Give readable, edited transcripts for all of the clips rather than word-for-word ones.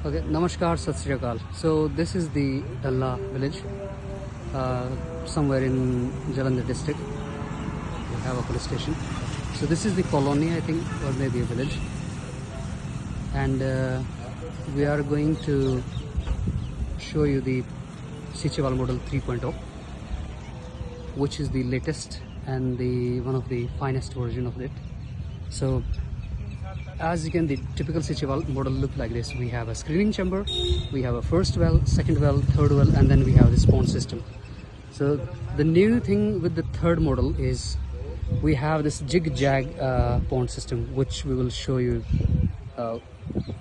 Okay, Namaskar, Sat Sri Akal. So this is the Dalla village, somewhere in Jalandhar district. We have a police station. So this is the colony, I think, or maybe a village. And we are going to show you the Sicheval model 3.0, which is the latest and the one of the finest version of it. So as you can, the typical Sicheval model look like this. We have a screening chamber, we have a first well, second well, third well, and then we have this pond system. So the new thing with the third model is we have this jig-jag pond system, which we will show you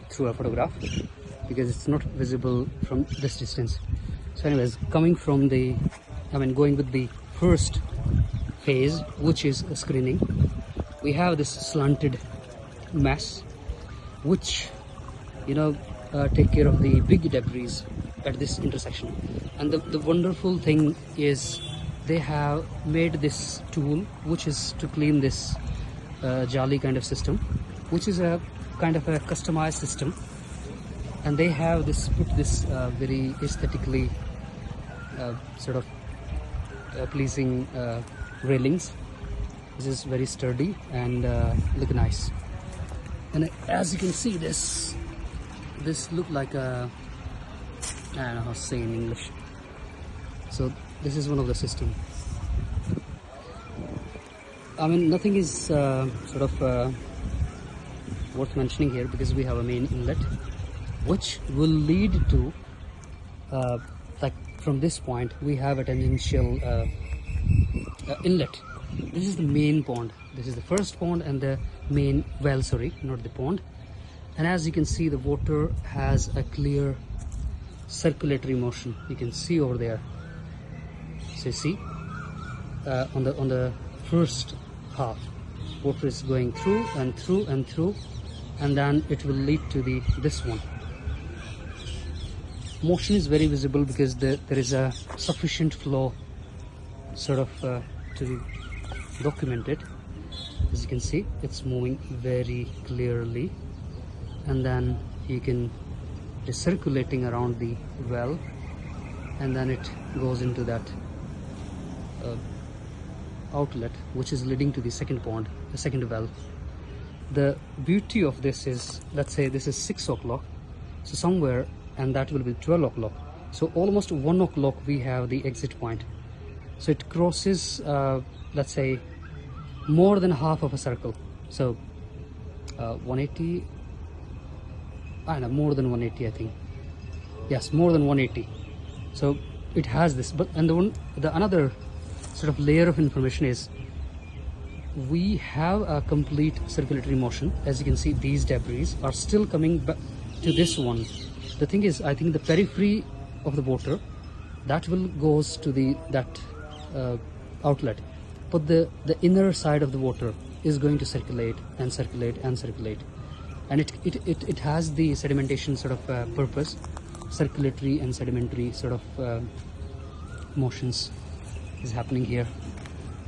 through a photograph because it's not visible from this distance. So anyways, coming from the, going with the first phase, which is screening, we have this slanted mesh which take care of the big debris at this intersection. And the wonderful thing is they have made this tool which is to clean this Zali kind of system, which is a kind of a customized system, and they have put this very aesthetically pleasing railings. This is very sturdy and look nice. And as you can see, this look like a, I don't know how to say in English. So this is one of the system. Nothing is worth mentioning here because we have a main inlet which will lead to like from this point we have a tangential inlet. This is the main pond. This is the first pond and the main well, sorry, not the pond. And as you can see, the water has a clear circulatory motion. You can see over there. So you see on the first half, water is going through and through and through, and then it will lead to this one. Motion is very visible because there is a sufficient flow to document it. As you can see, it's moving very clearly, and then you can circulating around the well, and then it goes into that outlet which is leading to the second pond, the second well. The beauty of this is, let's say this is 6 o'clock, so somewhere, and that will be 12 o'clock, so almost 1 o'clock we have the exit point. So it crosses let's say more than half of a circle. So 180, I know, more than 180 I think. Yes, more than 180. So it has this, but and the another layer of information is we have a complete circulatory motion. As you can see, these debris are still coming back to this one. The thing is, I think the periphery of the water that will goes to that outlet, but the inner side of the water is going to circulate and circulate and circulate, and it has the sedimentation purpose. Circulatory and sedimentary motions is happening here.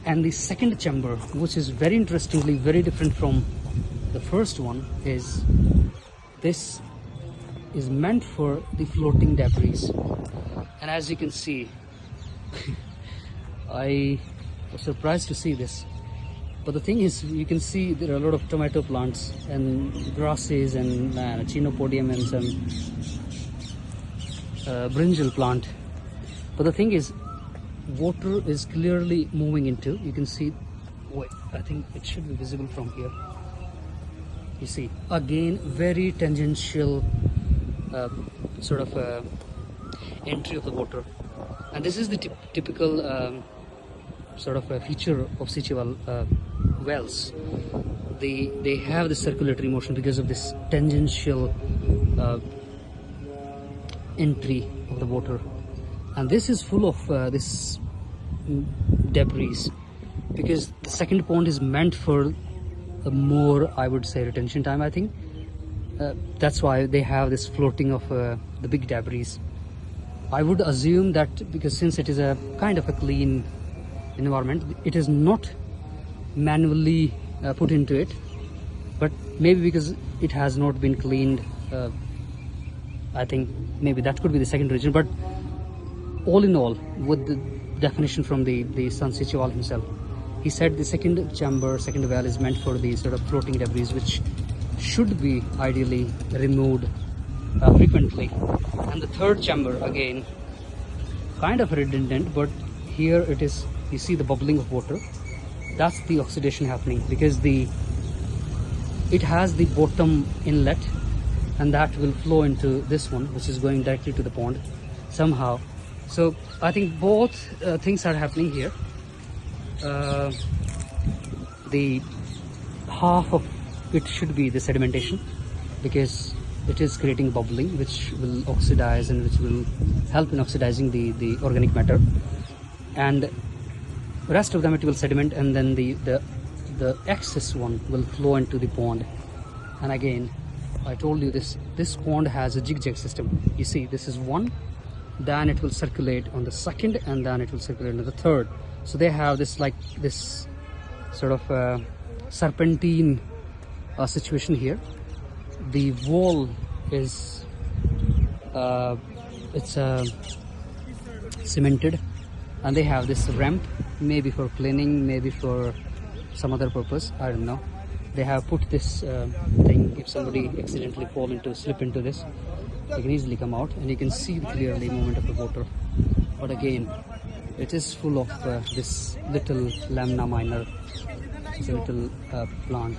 And the second chamber, which is very interestingly very different from the first one, is this is meant for the floating debris. And as you can see, I was surprised to see this, but the thing is, you can see there are a lot of tomato plants and grasses and chenopodium and some brinjal plant. But the thing is, water is clearly moving into, you can see, wait, I think it should be visible from here. You see, again, very tangential entry of the water. And this is the typical feature of Sicheval wells. They have the circulatory motion because of this tangential entry of the water. And this is full of this debris because the second pond is meant for a more, I would say, retention time, I think. That's why they have this floating of the big debris. I would assume that because since it is a kind of a clean environment, it is not manually put into it, but maybe because it has not been cleaned I think maybe that could be the second region. But all in all, with the definition from the San Sichuan himself, he said the second chamber, second well is meant for the sort of floating debris, which should be ideally removed frequently. And the third chamber, again, kind of redundant, but here it is, you see the bubbling of water. That's the oxidation happening, because it has the bottom inlet, and that will flow into this one, which is going directly to the pond somehow. So I think both things are happening here. The half of it should be the sedimentation, because it is creating bubbling, which will oxidize and which will help in oxidizing the organic matter, and rest of them it will sediment, and then the excess one will flow into the pond. And again, I told you this pond has a zigzag system. You see, this is one, then it will circulate on the second, and then it will circulate on the third. So they have this like this sort of serpentine situation here. The wall is it's cemented, and they have this ramp, maybe for cleaning, maybe for some other purpose, I don't know. They have put this thing, if somebody accidentally slip into this, they can easily come out, and you can see clearly movement of the water. But again, it is full of this little lamina minor. It's a little plant,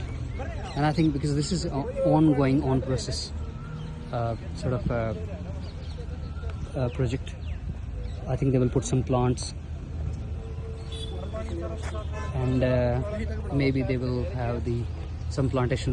and I think because this is an ongoing process sort of project, I think they will put some plants, and maybe they will have some plantation